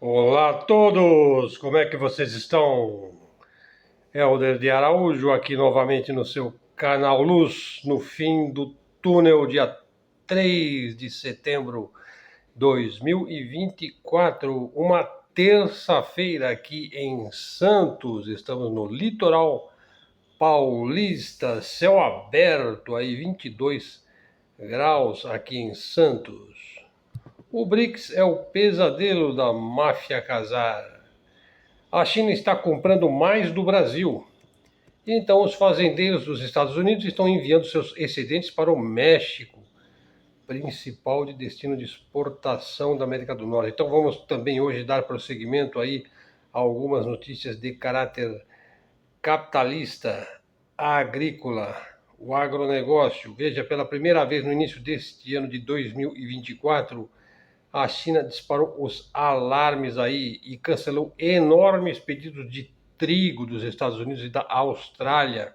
Olá a todos! Como é que vocês estão? Helder de Araújo aqui novamente no seu canal Luz, no fim do túnel, dia 3 de setembro de 2024, uma terça-feira aqui em Santos. Estamos no litoral paulista, céu aberto, aí 22 graus aqui em Santos. O BRICS é o pesadelo da máfia casar. A China está comprando mais do Brasil. Então, os fazendeiros dos Estados Unidos estão enviando seus excedentes para o México, principal de destino de exportação da América do Norte. Então, vamos também hoje dar prosseguimento aí a algumas notícias de caráter capitalista, agrícola, o agronegócio. Veja, pela primeira vez no início deste ano de 2024, a China disparou os alarmes aí e cancelou enormes pedidos de trigo dos Estados Unidos e da Austrália.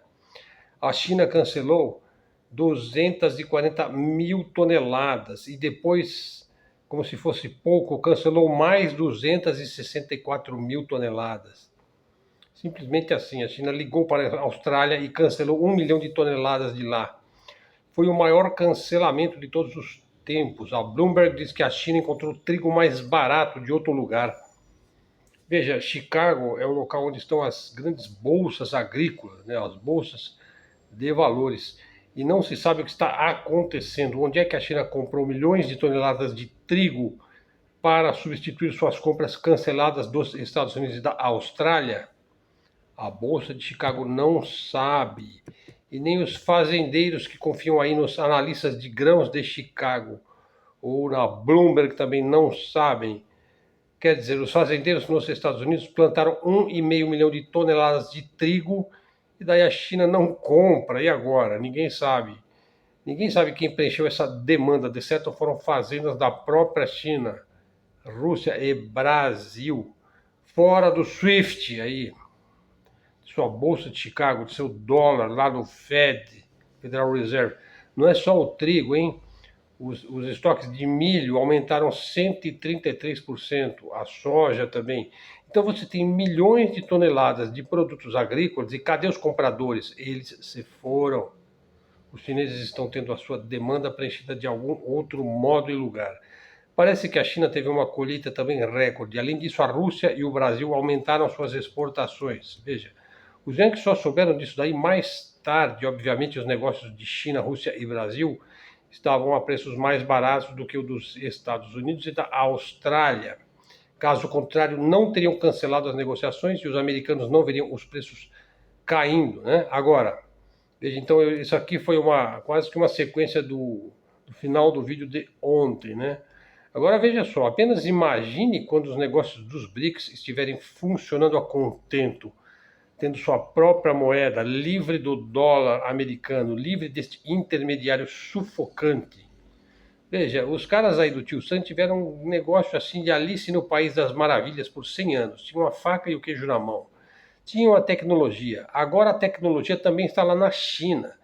A China cancelou 240 mil toneladas e depois, como se fosse pouco, cancelou mais 264 mil toneladas. Simplesmente assim, a China ligou para a Austrália e cancelou 1 milhão de toneladas de lá. Foi o maior cancelamento de todos os tempos. A Bloomberg diz que a China encontrou trigo mais barato de outro lugar. Veja, Chicago é o local onde estão as grandes bolsas agrícolas, né, as bolsas de valores. E não se sabe o que está acontecendo. Onde é que a China comprou milhões de toneladas de trigo para substituir suas compras canceladas dos Estados Unidos e da Austrália? A Bolsa de Chicago não sabe. E nem os fazendeiros que confiam aí nos analistas de grãos de Chicago ou na Bloomberg também não sabem. Quer dizer, os fazendeiros nos Estados Unidos plantaram 1,5 milhão de toneladas de trigo e daí a China não compra. E agora? Ninguém sabe. Ninguém sabe quem preencheu essa demanda. De certo, foram fazendas da própria China, Rússia e Brasil, fora do SWIFT aí, sua bolsa de Chicago, de seu dólar lá no Fed, Federal Reserve. Não é só o trigo, hein? Os estoques de milho aumentaram 133%, a soja também. Então você tem milhões de toneladas de produtos agrícolas e cadê os compradores? Eles se foram. Os chineses estão tendo a sua demanda preenchida de algum outro modo e lugar. Parece que a China teve uma colheita também recorde. Além disso, a Rússia e o Brasil aumentaram suas exportações. Veja, os yankees só souberam disso daí mais tarde. Obviamente, os negócios de China, Rússia e Brasil estavam a preços mais baratos do que o dos Estados Unidos e da Austrália. Caso contrário, não teriam cancelado as negociações e os americanos não veriam os preços caindo, né? Agora, veja, então isso aqui foi quase que uma sequência do final do vídeo de ontem, né? Agora veja só, apenas imagine quando os negócios dos BRICS estiverem funcionando a contento, tendo sua própria moeda, livre do dólar americano, livre deste intermediário sufocante. Veja, os caras aí do Tio Sam tiveram um negócio assim de Alice no País das Maravilhas por 100 anos. Tinham a faca e o queijo na mão. Tinham a tecnologia. Agora a tecnologia também está lá na China.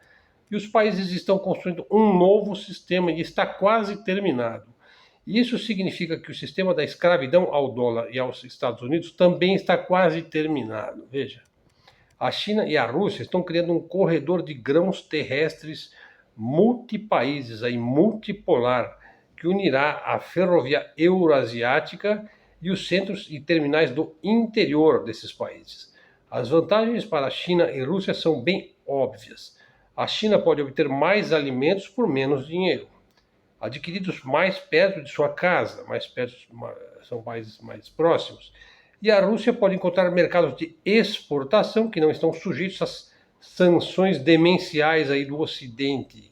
E os países estão construindo um novo sistema e está quase terminado. Isso significa que o sistema da escravidão ao dólar e aos Estados Unidos também está quase terminado. Veja, a China e a Rússia estão criando um corredor de grãos terrestres multipaíses, aí, multipolar, que unirá a ferrovia euroasiática e os centros e terminais do interior desses países. As vantagens para a China e Rússia são bem óbvias. A China pode obter mais alimentos por menos dinheiro, adquiridos mais perto de sua casa, mais perto, são países mais próximos. E a Rússia pode encontrar mercados de exportação que não estão sujeitos às sanções demenciais aí do Ocidente.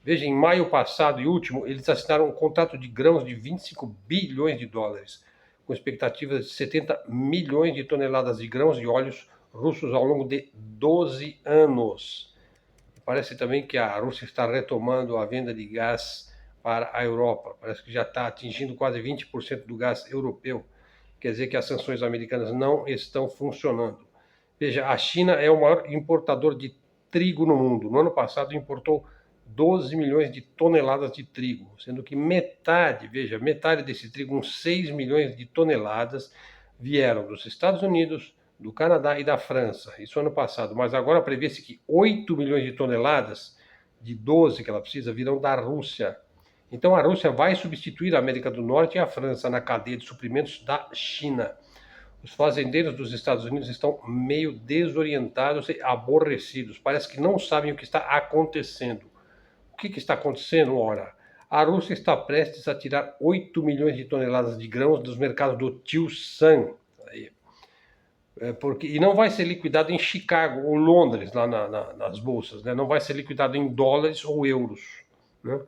Veja, em maio passado e último, eles assinaram um contrato de grãos de 25 bilhões de dólares, com expectativas de 70 milhões de toneladas de grãos e óleos russos ao longo de 12 anos. Parece também que a Rússia está retomando a venda de gás para a Europa. Parece que já está atingindo quase 20% do gás europeu. Quer dizer que as sanções americanas não estão funcionando. Veja, a China é o maior importador de trigo no mundo. No ano passado importou 12 milhões de toneladas de trigo, sendo que metade desse trigo, uns 6 milhões de toneladas, vieram dos Estados Unidos, do Canadá e da França, isso ano passado, mas agora prevê-se que 8 milhões de toneladas de 12 que ela precisa virão da Rússia. Então a Rússia vai substituir a América do Norte e a França na cadeia de suprimentos da China. Os fazendeiros dos Estados Unidos estão meio desorientados e aborrecidos, parece que não sabem o que está acontecendo. O que está acontecendo? Ora, a Rússia está prestes a tirar 8 milhões de toneladas de grãos dos mercados do Tio Sam. E não vai ser liquidado em Chicago ou Londres, lá nas bolsas, né? Não vai ser liquidado em dólares ou euros, né?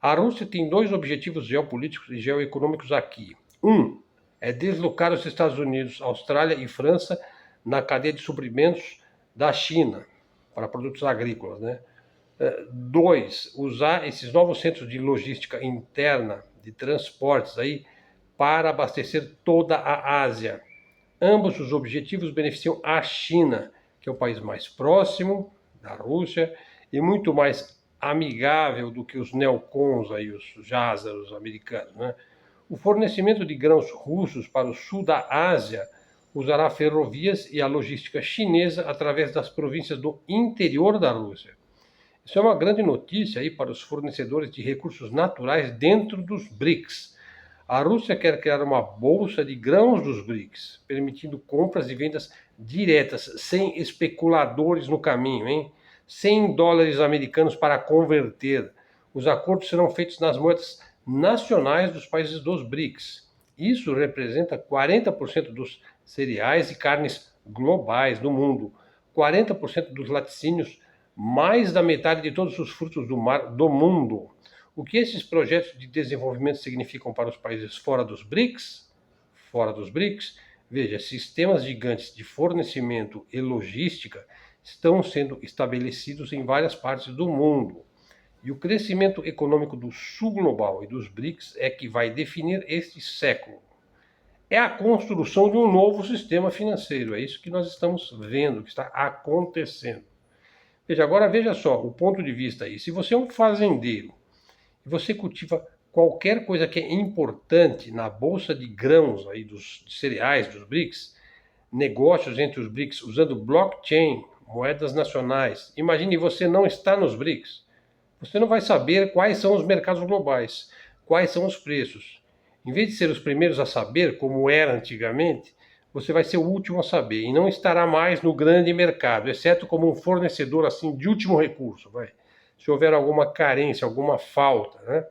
A Rússia tem dois objetivos geopolíticos e geoeconômicos aqui. Um é deslocar os Estados Unidos, Austrália e França na cadeia de suprimentos da China para produtos agrícolas, né? Dois, usar esses novos centros de logística interna, de transportes aí, para abastecer toda a Ásia. Ambos os objetivos beneficiam a China, que é o país mais próximo da Rússia e muito mais amigável do que os neocons, aí, os jázaros americanos, né? O fornecimento de grãos russos para o sul da Ásia usará ferrovias e a logística chinesa através das províncias do interior da Rússia. Isso é uma grande notícia aí para os fornecedores de recursos naturais dentro dos BRICS. A Rússia quer criar uma bolsa de grãos dos BRICS, permitindo compras e vendas diretas, sem especuladores no caminho, hein? Sem dólares americanos para converter. Os acordos serão feitos nas moedas nacionais dos países dos BRICS. Isso representa 40% dos cereais e carnes globais do mundo, 40% dos laticínios, mais da metade de todos os frutos do mar do mundo. O que esses projetos de desenvolvimento significam para os países fora dos BRICS? Fora dos BRICS, veja, sistemas gigantes de fornecimento e logística estão sendo estabelecidos em várias partes do mundo. E o crescimento econômico do sul global e dos BRICS é que vai definir este século. É a construção de um novo sistema financeiro, é isso que nós estamos vendo, que está acontecendo. Veja, agora veja só o ponto de vista aí. Se você é um fazendeiro e você cultiva qualquer coisa que é importante na bolsa de grãos aí de cereais dos BRICS, negócios entre os BRICS usando blockchain, moedas nacionais. Imagine você não está nos BRICS. Você não vai saber quais são os mercados globais, quais são os preços. Em vez de ser os primeiros a saber, como era antigamente, você vai ser o último a saber e não estará mais no grande mercado, exceto como um fornecedor assim de último recurso, se houver alguma carência, alguma falta, né?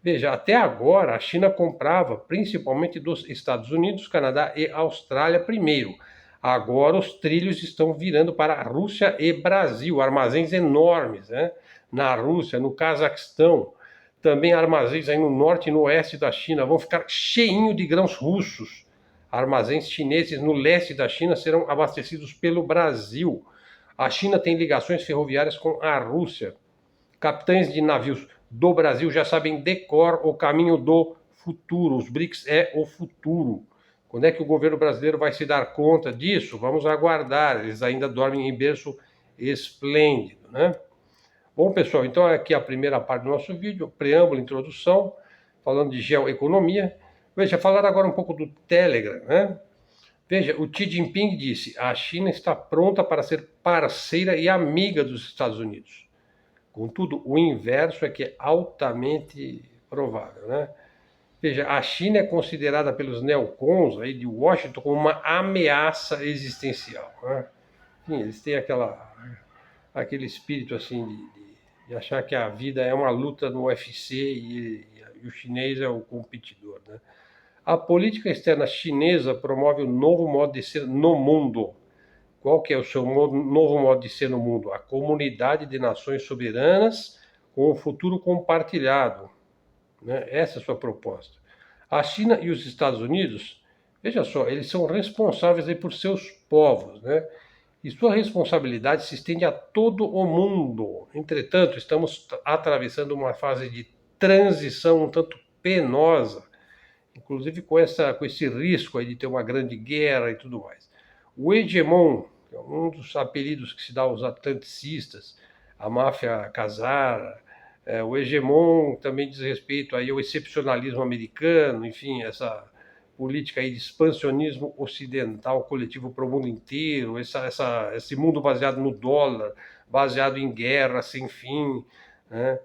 Veja, até agora a China comprava principalmente dos Estados Unidos, Canadá e Austrália primeiro. Agora os trilhos estão virando para a Rússia e Brasil, armazéns enormes, né? Na Rússia, no Cazaquistão, também armazéns aí no norte e no oeste da China, vão ficar cheinho de grãos russos. Armazéns chineses no leste da China serão abastecidos pelo Brasil. A China tem ligações ferroviárias com a Rússia. Capitães de navios do Brasil já sabem de cor o caminho do futuro. Os BRICS é o futuro. Quando é que o governo brasileiro vai se dar conta disso? Vamos aguardar. Eles ainda dormem em berço esplêndido, né? Bom, pessoal, então aqui a primeira parte do nosso vídeo, preâmbulo, introdução, falando de geoeconomia. Veja, falar agora um pouco do Telegram, né? Veja, o Xi Jinping disse: a China está pronta para ser parceira e amiga dos Estados Unidos. Contudo, o inverso é que é altamente provável, né? Veja, a China é considerada pelos neocons aí de Washington como uma ameaça existencial, né? Enfim, eles têm aquele espírito assim de achar que a vida é uma luta no UFC e o chinês é o competidor, né? A política externa chinesa promove um novo modo de ser no mundo. Qual que é o seu novo modo de ser no mundo? A comunidade de nações soberanas com um futuro compartilhado, né? Essa é a sua proposta. A China e os Estados Unidos, veja só, eles são responsáveis aí por seus povos, né? E sua responsabilidade se estende a todo o mundo. Entretanto, estamos atravessando uma fase de transição um tanto penosa, inclusive com esse risco aí de ter uma grande guerra e tudo mais. O hegemon, que é um dos apelidos que se dá aos atlanticistas, a máfia khazara, O hegemon também diz respeito aí ao excepcionalismo americano, enfim, essa política aí de expansionismo ocidental coletivo para o mundo inteiro, esse mundo baseado no dólar, baseado em guerra sem fim, né?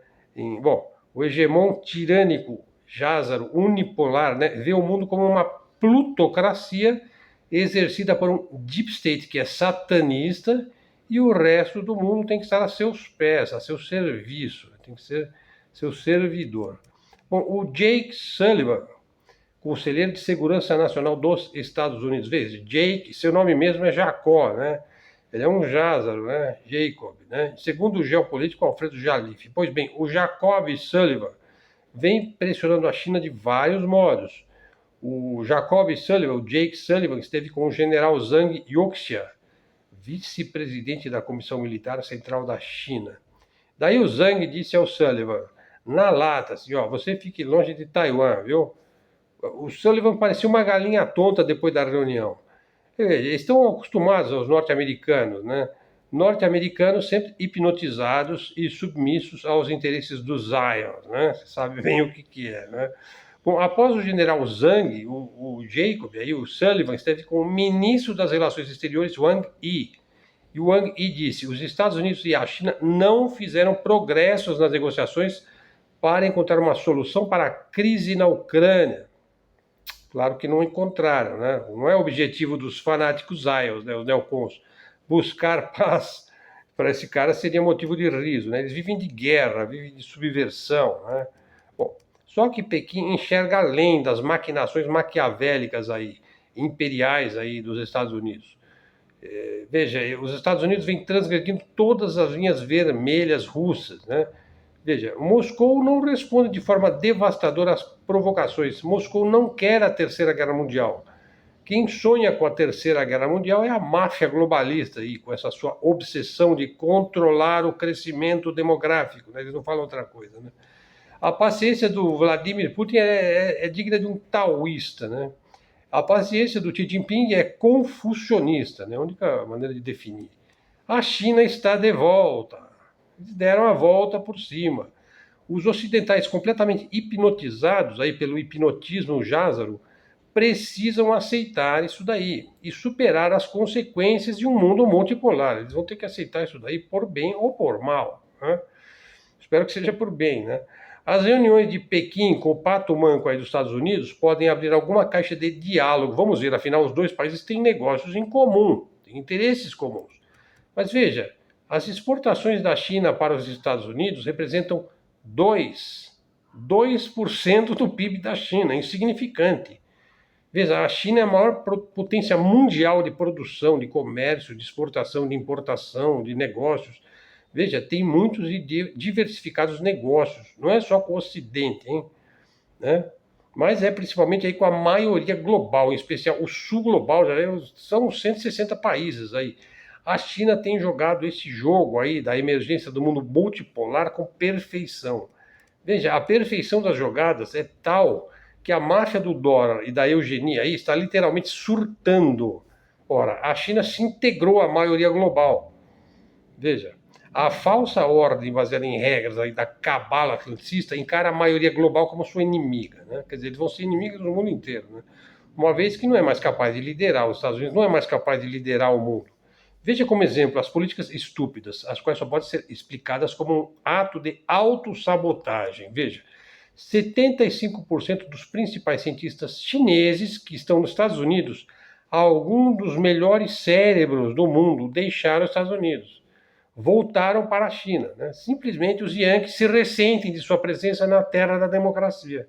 Bom, o hegemon tirânico, Jázaro, unipolar, né, vê o mundo como uma plutocracia exercida por um deep state que é satanista, e o resto do mundo tem que estar a seus pés, a seu serviço, tem que ser seu servidor. Bom, o Jake Sullivan, conselheiro de segurança nacional dos Estados Unidos, veja, Jake, seu nome mesmo é Jacó, né? Ele é um Jázaro, né? Jacob, né? Segundo o geopolítico Alfredo Jalife. Pois bem, o Jacob Sullivan vem pressionando a China de vários modos. O Jacob Sullivan, o Jake Sullivan, esteve com o general Zhang Youxia, vice-presidente da Comissão Militar Central da China. Daí o Zhang disse ao Sullivan, na lata, assim, ó, você fique longe de Taiwan, viu? O Sullivan parecia uma galinha tonta depois da reunião. Eles estão acostumados aos norte-americanos, né? Norte-americanos sempre hipnotizados e submissos aos interesses dos Zion, né? Você sabe bem o que é, né? Bom, após o general Zhang, o Jacob, aí o Sullivan esteve com o ministro das Relações Exteriores, Wang Yi. E o Wang Yi disse: os Estados Unidos e a China não fizeram progressos nas negociações para encontrar uma solução para a crise na Ucrânia. Claro que não encontraram, né? Não é o objetivo dos fanáticos Zions, né, os neocons. Buscar paz para esse cara seria motivo de riso, né? Eles vivem de guerra, vivem de subversão, né? Bom, só que Pequim enxerga além das maquinações maquiavélicas aí, imperiais aí dos Estados Unidos. Veja, os Estados Unidos vêm transgredindo todas as linhas vermelhas russas, né? Veja, Moscou não responde de forma devastadora às provocações. Moscou não quer a Terceira Guerra Mundial. Quem sonha com a Terceira Guerra Mundial é a máfia globalista, aí, com essa sua obsessão de controlar o crescimento demográfico. Né? Eles não falam outra coisa. Né? A paciência do Vladimir Putin é digna de um taoísta. Né? A paciência do Xi Jinping é confucionista, né? A única maneira de definir. A China está de volta. Eles deram a volta por cima. Os ocidentais completamente hipnotizados aí pelo hipnotismo Jázaro precisam aceitar isso daí e superar as consequências de um mundo multipolar. Eles vão ter que aceitar isso daí por bem ou por mal. Né? Espero que seja por bem, né? As reuniões de Pequim com o pato manco aí dos Estados Unidos podem abrir alguma caixa de diálogo. Vamos ver, afinal, os dois países têm negócios em comum, têm interesses comuns. Mas veja, as exportações da China para os Estados Unidos representam 2% do PIB da China, insignificante. Veja, a China é a maior potência mundial de produção, de comércio, de exportação, de importação, de negócios. Veja, tem muitos e diversificados negócios. Não é só com o Ocidente, hein? Né? Mas é principalmente aí com a maioria global, em especial o sul global, são 160 países aí. A China tem jogado esse jogo aí da emergência do mundo multipolar com perfeição. Veja, a perfeição das jogadas é tal que a máfia do dólar e da eugenia aí está literalmente surtando. Ora, a China se integrou à maioria global. Veja, a falsa ordem baseada em regras aí da cabala atlanticista encara a maioria global como sua inimiga. Né? Quer dizer, eles vão ser inimigos no mundo inteiro. Né? Uma vez que não é mais capaz de liderar, os Estados Unidos não é mais capaz de liderar o mundo. Veja como exemplo as políticas estúpidas, as quais só podem ser explicadas como um ato de autossabotagem. Veja, 75% dos principais cientistas chineses que estão nos Estados Unidos, alguns dos melhores cérebros do mundo, deixaram os Estados Unidos. Voltaram para a China. Né? Simplesmente os Yankees se ressentem de sua presença na terra da democracia.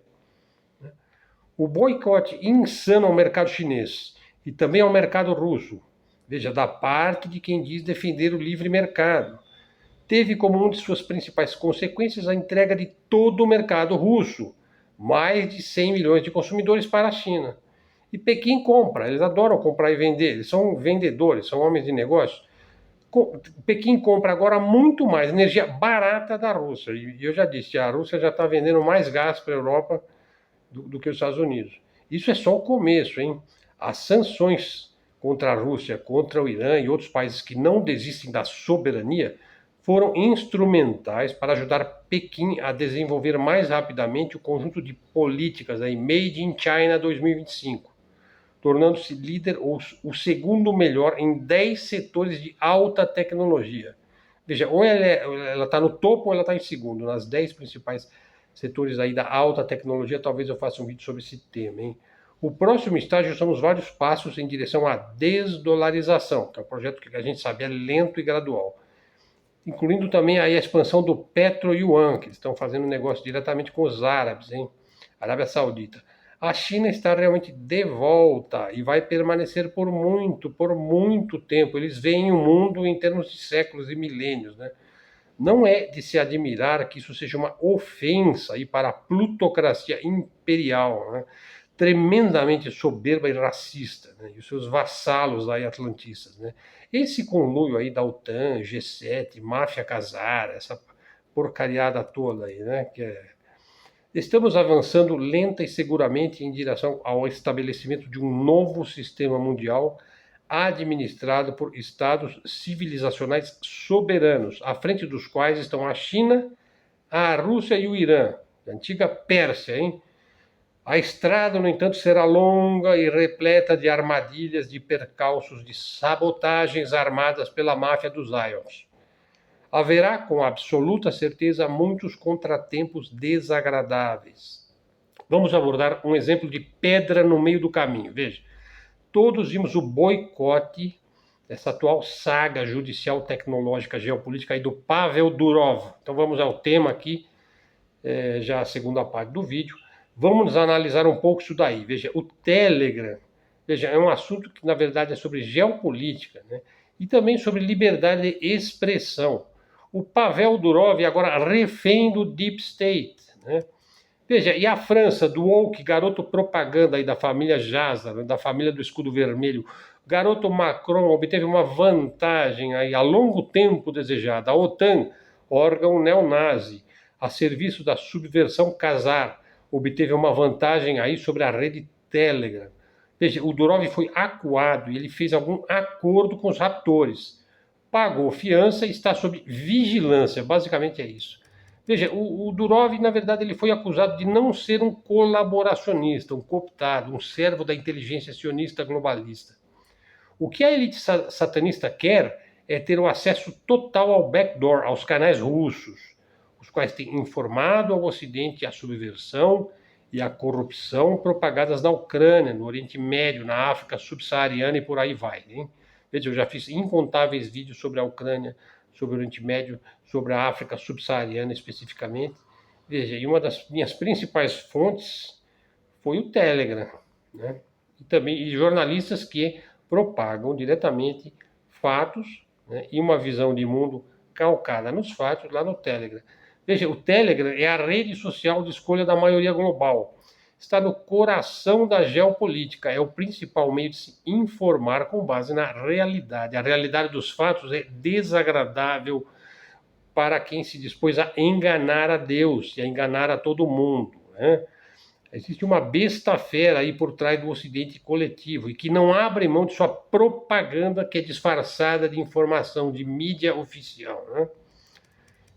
O boicote insano ao mercado chinês e também ao mercado russo, veja, da parte de quem diz defender o livre mercado, teve como uma de suas principais consequências a entrega de todo o mercado russo, mais de 100 milhões de consumidores para a China. E Pequim compra, eles adoram comprar e vender, eles são vendedores, são homens de negócio. Pequim compra agora muito mais energia barata da Rússia. E eu já disse, a Rússia já está vendendo mais gás para a Europa do que os Estados Unidos. Isso é só o começo, hein? As sanções contra a Rússia, contra o Irã e outros países que não desistem da soberania foram instrumentais para ajudar Pequim a desenvolver mais rapidamente o conjunto de políticas aí, Made in China 2025, tornando-se líder ou o segundo melhor em 10 setores de alta tecnologia. Veja, ou ela está no topo ou ela está em segundo, nas 10 principais setores aí da alta tecnologia. Talvez eu faça um vídeo sobre esse tema, hein? O próximo estágio são os vários passos em direção à desdolarização, que é um projeto que a gente sabe é lento e gradual, incluindo também aí a expansão do Petro-Yuan, que eles estão fazendo negócio diretamente com os árabes, hein? Arábia Saudita. A China está realmente de volta e vai permanecer por muito tempo. Eles veem o mundo em termos de séculos e milênios, né? Não é de se admirar que isso seja uma ofensa aí para a plutocracia imperial, né? Tremendamente soberba e racista, né? E os seus vassalos aí atlantistas, né? Esse conluio aí da OTAN, G7, máfia casara, essa porcariada toda aí, né? Estamos avançando lenta e seguramente em direção ao estabelecimento de um novo sistema mundial administrado por estados civilizacionais soberanos, à frente dos quais estão a China, a Rússia e o Irã, a antiga Pérsia, hein? A estrada, no entanto, será longa e repleta de armadilhas, de percalços, de sabotagens armadas pela máfia dos Ions. Haverá, com absoluta certeza, muitos contratempos desagradáveis. Vamos abordar um exemplo de pedra no meio do caminho. Veja, todos vimos o boicote dessa atual saga judicial, tecnológica, geopolítica aí do Pavel Durov. Então vamos ao tema aqui, já a segunda parte do vídeo. Vamos analisar um pouco isso daí. Veja, o Telegram, veja, é um assunto que na verdade é sobre geopolítica, né? E também sobre liberdade de expressão. O Pavel Durov agora refém do Deep State, né? Veja, e a França, do woke, garoto propaganda aí da família Jaza, né, da família do escudo vermelho, garoto Macron obteve uma vantagem aí a longo tempo desejada. A OTAN, órgão neonazi, a serviço da subversão Khazar, obteve uma vantagem aí sobre a rede Telegram. Veja, o Durov foi acuado e ele fez algum acordo com os raptores. Pagou fiança e está sob vigilância, basicamente é isso. Veja, o Durov, na verdade, ele foi acusado de não ser um colaboracionista, um cooptado, um servo da inteligência sionista globalista. O que a elite satanista quer é ter o acesso total ao backdoor, aos canais russos, os quais têm informado ao Ocidente a subversão e a corrupção propagadas na Ucrânia, no Oriente Médio, na África subsaariana e por aí vai, hein? Veja, eu já fiz incontáveis vídeos sobre a Ucrânia, sobre o Oriente Médio, sobre a África subsaariana especificamente. Veja, e uma das minhas principais fontes foi o Telegram, né? E jornalistas que propagam diretamente fatos, né, e uma visão de mundo calcada nos fatos lá no Telegram. Veja, o Telegram é a rede social de escolha da maioria global. Está no coração da geopolítica, é o principal meio de se informar com base na realidade. A realidade dos fatos é desagradável para quem se dispôs a enganar a Deus e a enganar a todo mundo, né? Existe uma besta fera aí por trás do Ocidente coletivo e que não abre mão de sua propaganda, que é disfarçada de informação, de mídia oficial, né?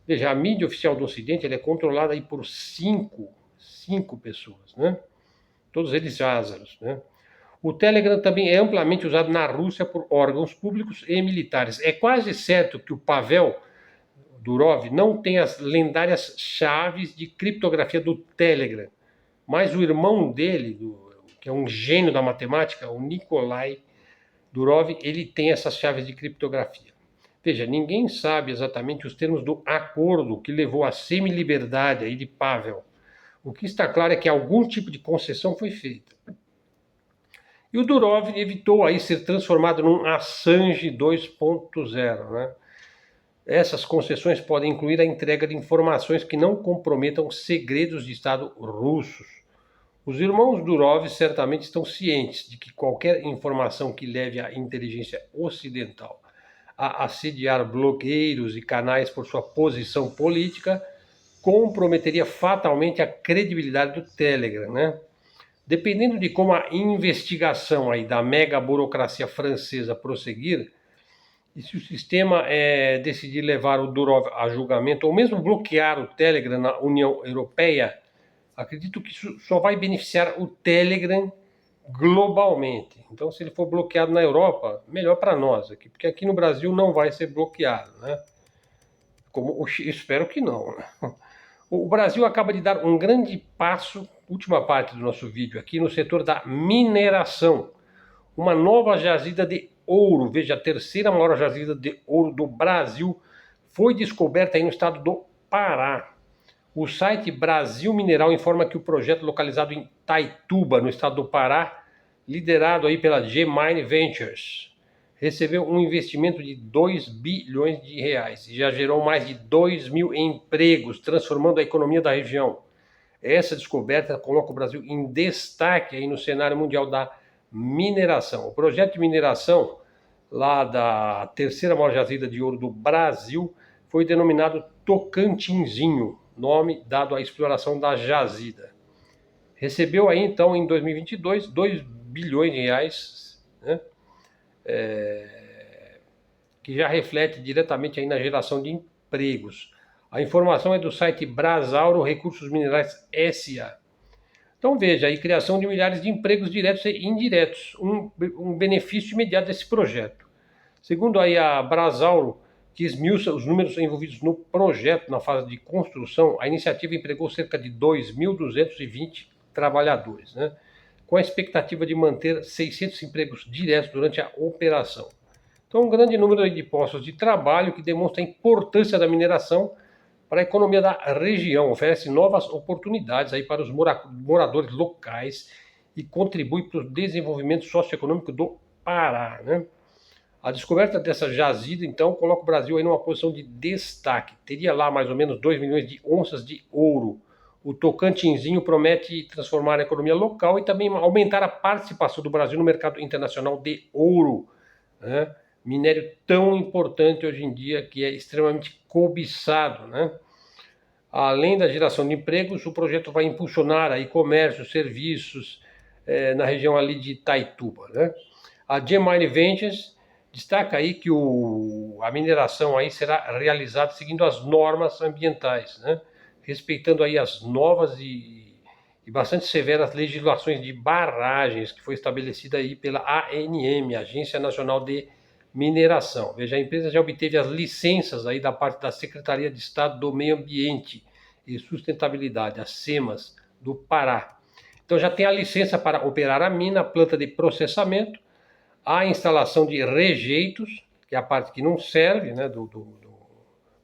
Veja, a mídia oficial do Ocidente ela é controlada aí por cinco pessoas, né? Todos eles ázaros, né? O Telegram também é amplamente usado na Rússia por órgãos públicos e militares. É quase certo que o Pavel Durov não tem as lendárias chaves de criptografia do Telegram, mas o irmão dele, que é um gênio da matemática, o Nikolai Durov, ele tem essas chaves de criptografia. Veja, ninguém sabe exatamente os termos do acordo que levou à semi-liberdade aí de Pavel. O que está claro é que algum tipo de concessão foi feita. E o Durov evitou aí ser transformado num Assange 2.0, né? Essas concessões podem incluir a entrega de informações que não comprometam segredos de Estado russos. Os irmãos Durov certamente estão cientes de que qualquer informação que leve a inteligência ocidental a assediar blogueiros e canais por sua posição política comprometeria fatalmente a credibilidade do Telegram, né? Dependendo de como a investigação aí da mega burocracia francesa prosseguir, E se o sistema decidir levar o Durov a julgamento, ou mesmo bloquear o Telegram na União Europeia, acredito que isso só vai beneficiar o Telegram globalmente. Então, se ele for bloqueado na Europa, melhor para nós aqui, porque aqui no Brasil não vai ser bloqueado, né? Espero que não, né? O Brasil acaba de dar um grande passo, última parte do nosso vídeo aqui, no setor da mineração. Uma nova jazida de ouro, veja, a terceira maior jazida de ouro do Brasil, foi descoberta aí no estado do Pará. O site Brasil Mineral informa que o projeto localizado em Taituba, no estado do Pará, liderado aí pela G-Mine Ventures, recebeu um investimento de 2 bilhões de reais e já gerou mais de 2 mil empregos, transformando a economia da região. Essa descoberta coloca o Brasil em destaque aí no cenário mundial da mineração. O projeto de mineração lá da terceira maior jazida de ouro do Brasil foi denominado Tocantinzinho, nome dado à exploração da jazida. Recebeu aí então em 2022 2 bilhões de reais, né? Que já reflete diretamente aí na geração de empregos. A informação é do site Brasauro Recursos Minerais SA. Então veja aí, criação de milhares de empregos diretos e indiretos, um benefício imediato desse projeto. Segundo aí a Brasauro, que esmiuça os números envolvidos no projeto na fase de construção, a iniciativa empregou cerca de 2.220 trabalhadores, né? Com a expectativa de manter 600 empregos diretos durante a operação. Então, um grande número de postos de trabalho que demonstra a importância da mineração para a economia da região, oferece novas oportunidades aí para os moradores locais e contribui para o desenvolvimento socioeconômico do Pará, né? A descoberta dessa jazida, então, coloca o Brasil aí numa posição de destaque. Teria lá mais ou menos 2 milhões de onças de ouro. O Tocantinzinho promete transformar a economia local e também aumentar a participação do Brasil no mercado internacional de ouro, né? Minério tão importante hoje em dia, que é extremamente cobiçado, né? Além da geração de empregos, o projeto vai impulsionar aí comércio, serviços na região ali de Itaituba, né? A G-Mine Ventures destaca aí que a mineração aí será realizada seguindo as normas ambientais, né? Respeitando aí as novas e bastante severas legislações de barragens que foi estabelecida aí pela ANM, Agência Nacional de Mineração. Veja, a empresa já obteve as licenças aí da parte da Secretaria de Estado do Meio Ambiente e Sustentabilidade, as SEMAS, do Pará. Então já tem a licença para operar a mina, a planta de processamento, a instalação de rejeitos, que é a parte que não serve, né, do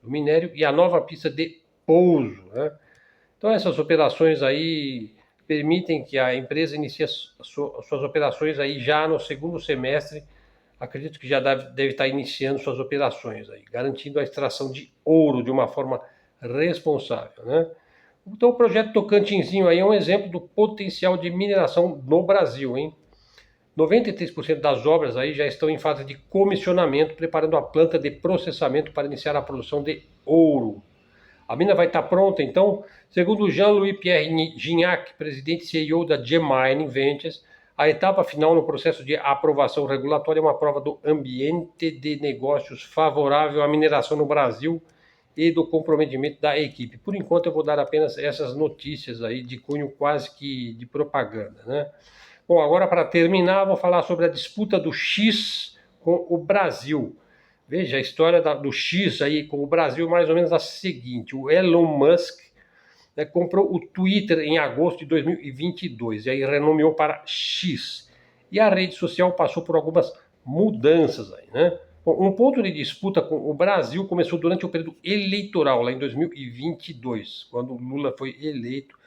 minério, e a nova pista de pouso, né? Então essas operações aí permitem que a empresa inicie suas operações aí já no segundo semestre. Acredito que já deve estar iniciando suas operações aí, garantindo a extração de ouro de uma forma responsável, né? Então o projeto Tocantinzinho aí é um exemplo do potencial de mineração no Brasil, hein? 93% das obras aí já estão em fase de comissionamento, preparando a planta de processamento para iniciar a produção de ouro. A mina vai estar pronta, então, segundo Jean-Louis Pierre Gignac, presidente e CEO da G-Mine Ventures, a etapa final no processo de aprovação regulatória é uma prova do ambiente de negócios favorável à mineração no Brasil e do comprometimento da equipe. Por enquanto, eu vou dar apenas essas notícias aí de cunho quase que de propaganda, né? Bom, agora para terminar, vou falar sobre a disputa do X com o Brasil. Veja, a história do X aí com o Brasil mais ou menos a seguinte: o Elon Musk, né, comprou o Twitter em agosto de 2022 e aí renomeou para X. E a rede social passou por algumas mudanças aí, né? Bom, um ponto de disputa com o Brasil começou durante o período eleitoral, lá em 2022, quando Lula foi eleito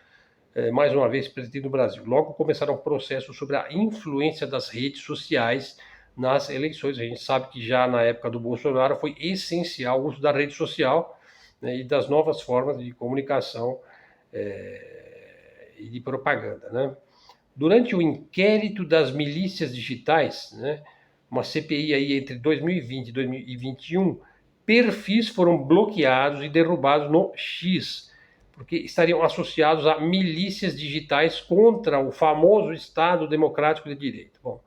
mais uma vez presidente do Brasil. Logo começaram processos sobre a influência das redes sociais nas eleições. A gente sabe que já na época do Bolsonaro foi essencial o uso da rede social, né, e das novas formas de comunicação e de propaganda, né? Durante o inquérito das milícias digitais, né, uma CPI aí entre 2020 e 2021, perfis foram bloqueados e derrubados no X, porque estariam associados a milícias digitais contra o famoso Estado Democrático de Direito. Bom,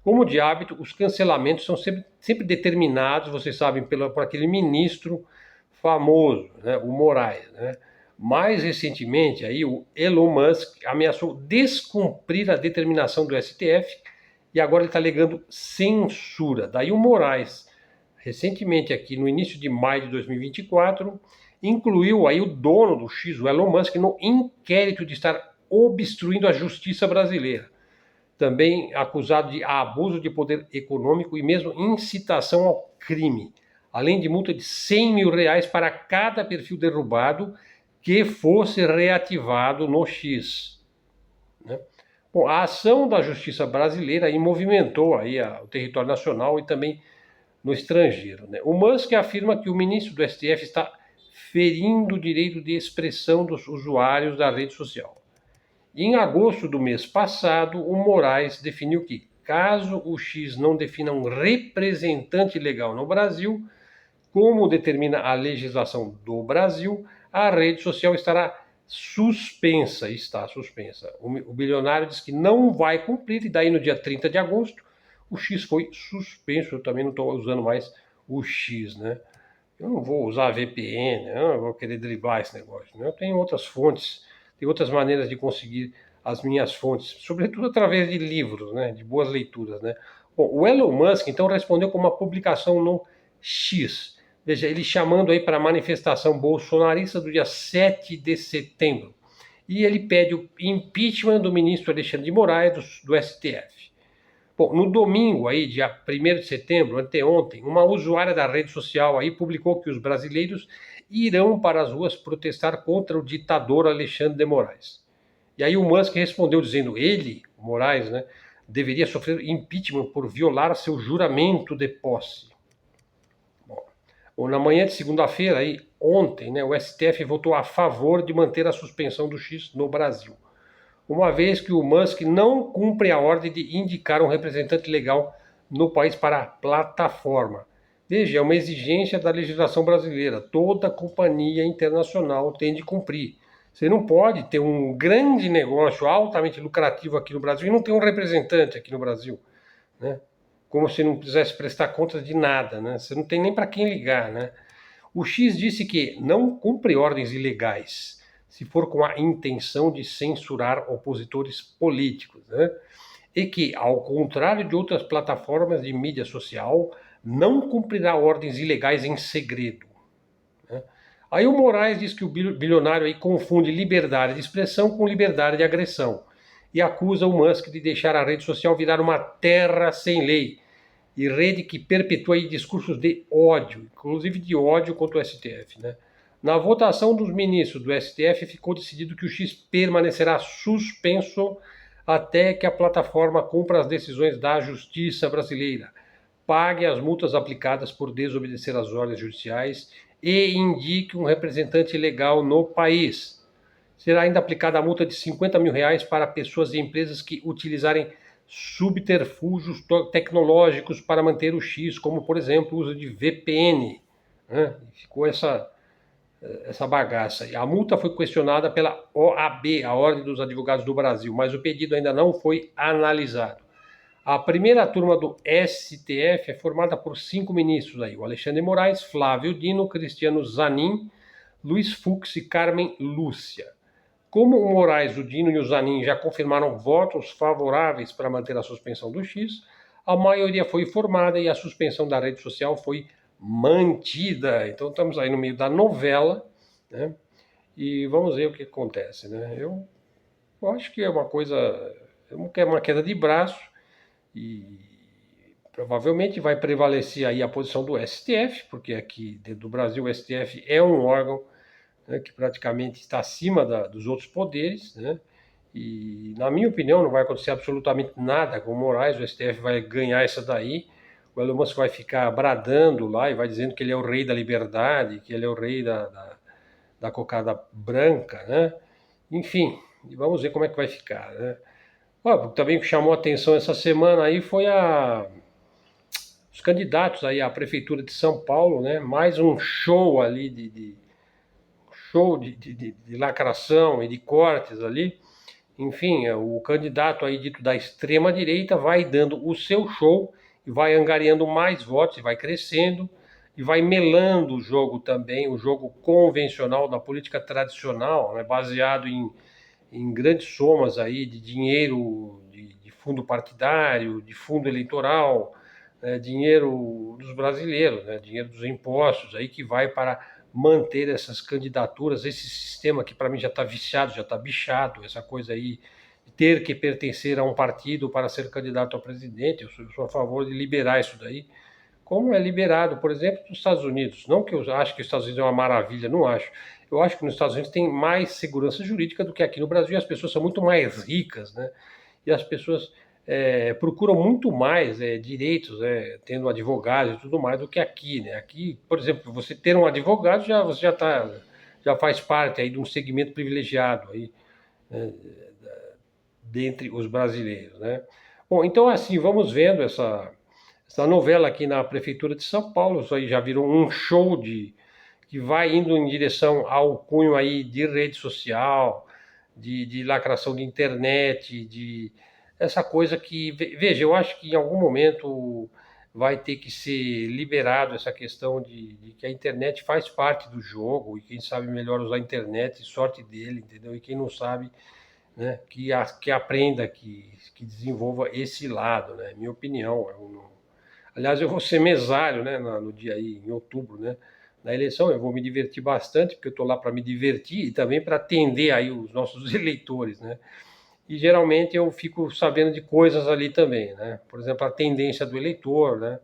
Como de hábito, os cancelamentos são sempre determinados, vocês sabem, por aquele ministro famoso, né, o Moraes, né? Mais recentemente, aí, o Elon Musk ameaçou descumprir a determinação do STF e agora ele está alegando censura. Daí o Moraes, recentemente aqui no início de maio de 2024, incluiu aí o dono do X, o Elon Musk, no inquérito de estar obstruindo a justiça brasileira. Também acusado de abuso de poder econômico e mesmo incitação ao crime, além de multa de R$100 mil para cada perfil derrubado que fosse reativado no X. Né? Bom, a ação da justiça brasileira aí movimentou aí o território nacional e também no estrangeiro. Né? O Musk afirma que o ministro do STF está ferindo o direito de expressão dos usuários da rede social. Em agosto do mês passado, o Moraes definiu que, caso o X não defina um representante legal no Brasil, como determina a legislação do Brasil, a rede social estará suspensa, está suspensa. O bilionário diz que não vai cumprir, e daí no dia 30 de agosto, o X foi suspenso. Eu também não estou usando mais o X, né? Eu não vou usar VPN, eu não vou querer driblar esse negócio, né? Eu tenho outras fontes, tem outras maneiras de conseguir as minhas fontes, sobretudo através de livros, né? De boas leituras, né? Bom, o Elon Musk, então, respondeu com uma publicação no X. Veja, ele chamando aí para a manifestação bolsonarista do dia 7 de setembro. E ele pede o impeachment do ministro Alexandre de Moraes, do STF. Bom, no domingo, aí, dia 1º de setembro, anteontem, uma usuária da rede social aí publicou que os brasileiros irão para as ruas protestar contra o ditador Alexandre de Moraes. E aí o Musk respondeu dizendo, ele, o Moraes, né, deveria sofrer impeachment por violar seu juramento de posse. Bom, na manhã de segunda-feira, aí, ontem, né, o STF votou a favor de manter a suspensão do X no Brasil, uma vez que o Musk não cumpre a ordem de indicar um representante legal no país para a plataforma. Veja, é uma exigência da legislação brasileira. Toda companhia internacional tem de cumprir. Você não pode ter um grande negócio altamente lucrativo aqui no Brasil e não ter um representante aqui no Brasil, né? Como se não quisesse prestar contas de nada, né? Você não tem nem para quem ligar, né? O X disse que não cumpre ordens ilegais se for com a intenção de censurar opositores políticos, né? E que, ao contrário de outras plataformas de mídia social, não cumprirá ordens ilegais em segredo, né? Aí o Moraes diz que o bilionário aí confunde liberdade de expressão com liberdade de agressão e acusa o Musk de deixar a rede social virar uma terra sem lei e rede que perpetua aí discursos de ódio, inclusive de ódio contra o STF, né? Na votação dos ministros do STF ficou decidido que o X permanecerá suspenso até que a plataforma cumpra as decisões da Justiça brasileira, pague as multas aplicadas por desobedecer às ordens judiciais e indique um representante legal no país. Será ainda aplicada a multa de R$50 mil para pessoas e empresas que utilizarem subterfúgios tecnológicos para manter o X, como, por exemplo, o uso de VPN, né? Ficou essa bagaça. A multa foi questionada pela OAB, a Ordem dos Advogados do Brasil, mas o pedido ainda não foi analisado. A primeira turma do STF é formada por 5 ministros aí, o Alexandre de Moraes, Flávio Dino, Cristiano Zanin, Luiz Fux e Carmen Lúcia. Como o Moraes, o Dino e o Zanin já confirmaram votos favoráveis para manter a suspensão do X, a maioria foi formada e a suspensão da rede social foi mantida. Então estamos aí no meio da novela, né? E vamos ver o que acontece, né? Eu acho que é uma coisa, é uma queda de braço e provavelmente vai prevalecer aí a posição do STF, porque aqui dentro do Brasil o STF é um órgão, né, que praticamente está acima dos outros poderes, né? E, na minha opinião, não vai acontecer absolutamente nada com o Moraes, o STF vai ganhar essa daí, o Elon Musk vai ficar bradando lá e vai dizendo que ele é o rei da liberdade, que ele é o rei da cocada branca, né? Enfim, vamos ver como é que vai ficar, né? Também que chamou a atenção essa semana aí foi os candidatos aí à prefeitura de São Paulo, né? Mais um show ali show de lacração e de cortes ali. enfim, o candidato aí dito da extrema direita vai dando o seu show e vai angariando mais votos e vai crescendo e vai melando o jogo também, o jogo convencional da política tradicional, né, baseado em grandes somas aí de dinheiro de fundo partidário, de fundo eleitoral, né, dinheiro dos brasileiros, né, dinheiro dos impostos aí que vai para manter essas candidaturas, esse sistema que para mim já está viciado, já está bichado, essa coisa aí de ter que pertencer a um partido para ser candidato a presidente. Eu sou a favor de liberar isso daí, como é liberado, por exemplo, nos Estados Unidos. Não que eu acho que os Estados Unidos é uma maravilha, não acho. Eu acho que nos Estados Unidos tem mais segurança jurídica do que aqui no Brasil. As pessoas são muito mais ricas, né? E as pessoas procuram muito mais direitos, tendo advogados e tudo mais, do que aqui, né? Aqui, por exemplo, você ter um advogado você já faz parte aí de um segmento privilegiado aí, né, dentre os brasileiros, né? Bom, então assim, vamos vendo essa novela aqui na Prefeitura de São Paulo. Isso aí já virou um show que vai indo em direção ao cunho aí de rede social, de lacração de internet, de essa coisa que, veja, eu acho que em algum momento vai ter que ser liberado essa questão de que a internet faz parte do jogo e quem sabe melhor usar a internet, sorte dele, entendeu? E quem não sabe, né, que aprenda, que desenvolva esse lado, né? Minha opinião. Aliás, eu vou ser mesário, né, no dia aí, em outubro, né, na eleição. Eu vou me divertir bastante, porque eu estou lá para me divertir e também para atender aí os nossos eleitores, né. E geralmente eu fico sabendo de coisas ali também, né. Por exemplo, a tendência do eleitor, né.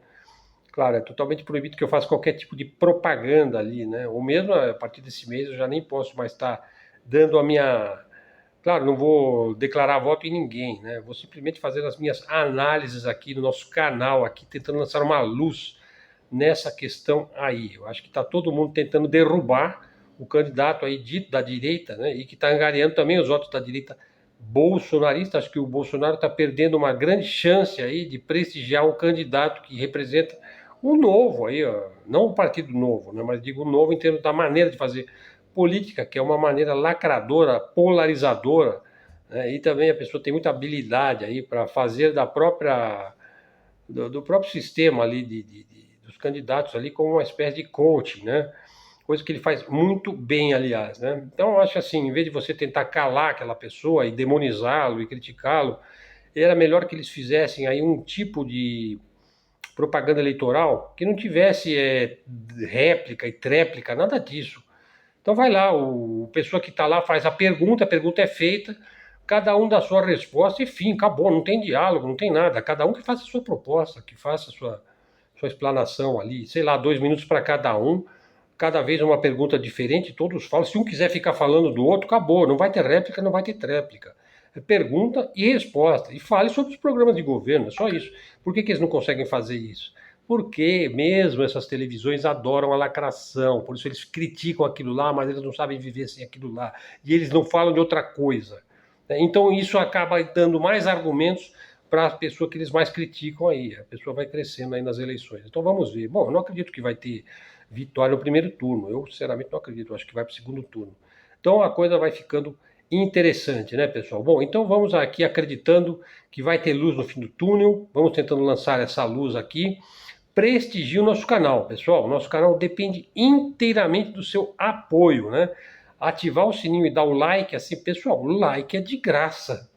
Claro, é totalmente proibido que eu faça qualquer tipo de propaganda ali, né. Ou mesmo a partir desse mês eu já nem posso mais estar dando a minha. Claro, não vou declarar voto em ninguém, né? Vou simplesmente fazer as minhas análises aqui no nosso canal, aqui tentando lançar uma luz nessa questão aí. Eu acho que está todo mundo tentando derrubar o candidato aí dito da direita, né? E que está angariando também os votos da direita bolsonarista. Acho que o Bolsonaro está perdendo uma grande chance aí de prestigiar um candidato que representa o novo aí, ó. Não o partido novo, né? Mas digo o novo em termos da maneira de fazer política, que é uma maneira lacradora, polarizadora, né? E também a pessoa tem muita habilidade aí para fazer do próprio sistema ali dos candidatos ali como uma espécie de coaching, né? Coisa que ele faz muito bem, aliás, né? Então eu acho assim, em vez de você tentar calar aquela pessoa e demonizá-lo e criticá-lo, era melhor que eles fizessem aí um tipo de propaganda eleitoral que não tivesse réplica e tréplica, nada disso. Então vai lá, o pessoa que está lá faz a pergunta é feita, cada um dá a sua resposta e fim, acabou, não tem diálogo, não tem nada. Cada um que faça a sua proposta, que faça a sua explanação ali, sei lá, 2 minutos para cada vez uma pergunta diferente, todos falam. Se um quiser ficar falando do outro, acabou, não vai ter réplica, não vai ter tréplica. É pergunta e resposta. E fale sobre os programas de governo, é só isso. Por que eles não conseguem fazer isso? Porque mesmo essas televisões adoram a lacração, por isso eles criticam aquilo lá, mas eles não sabem viver sem aquilo lá. E eles não falam de outra coisa. Então isso acaba dando mais argumentos para a pessoa que eles mais criticam aí. A pessoa vai crescendo aí nas eleições. Então vamos ver. Bom, eu não acredito que vai ter vitória no primeiro turno. Eu, sinceramente, não acredito. Eu acho que vai para o segundo turno. Então a coisa vai ficando interessante, né, pessoal? Bom, então vamos aqui acreditando que vai ter luz no fim do túnel. Vamos tentando lançar essa luz aqui. Prestigie o nosso canal, pessoal. O nosso canal depende inteiramente do seu apoio, né? Ativar o sininho e dar o like, assim, pessoal, o like é de graça.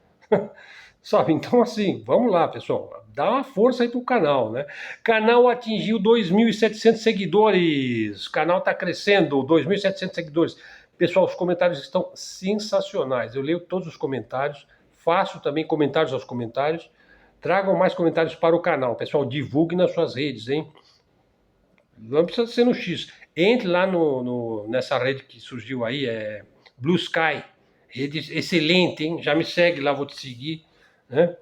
Sabe? Então, assim, vamos lá, pessoal. Dá uma força aí pro canal, né? Canal atingiu 2.700 seguidores. O canal tá crescendo, 2.700 seguidores. Pessoal, os comentários estão sensacionais. Eu leio todos os comentários, faço também comentários aos comentários. Tragam mais comentários para o canal. Pessoal, divulgue nas suas redes, hein? Não precisa ser no X. Entre lá nessa rede que surgiu aí, Blue Sky. Rede excelente, hein? Já me segue lá, vou te seguir, né?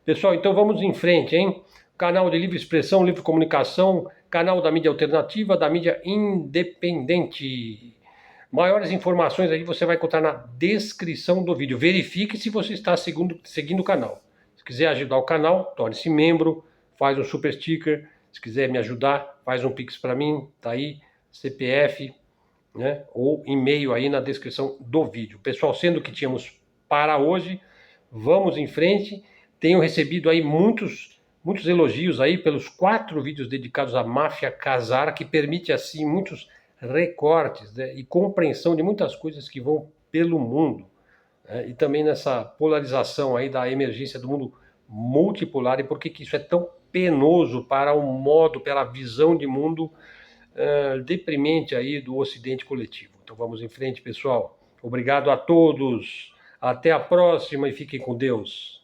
Pessoal, então vamos em frente, hein? Canal de livre expressão, livre comunicação, canal da mídia alternativa, da mídia independente. Maiores informações aí você vai encontrar na descrição do vídeo. Verifique se você está seguindo o canal. Se quiser ajudar o canal, torne-se membro, faz um super sticker. Se quiser me ajudar, faz um pix para mim, tá aí, CPF, né? Ou e-mail aí na descrição do vídeo. Pessoal, sendo que tínhamos para hoje, vamos em frente. Tenho recebido aí muitos elogios aí pelos 4 vídeos dedicados à máfia casara, que permite assim muitos recortes, né, e compreensão de muitas coisas que vão pelo mundo, né, e também nessa polarização aí da emergência do mundo multipolar e por que isso é tão penoso para o modo, pela visão de mundo deprimente aí do Ocidente coletivo. Então vamos em frente, pessoal. Obrigado a todos. Até a próxima e fiquem com Deus.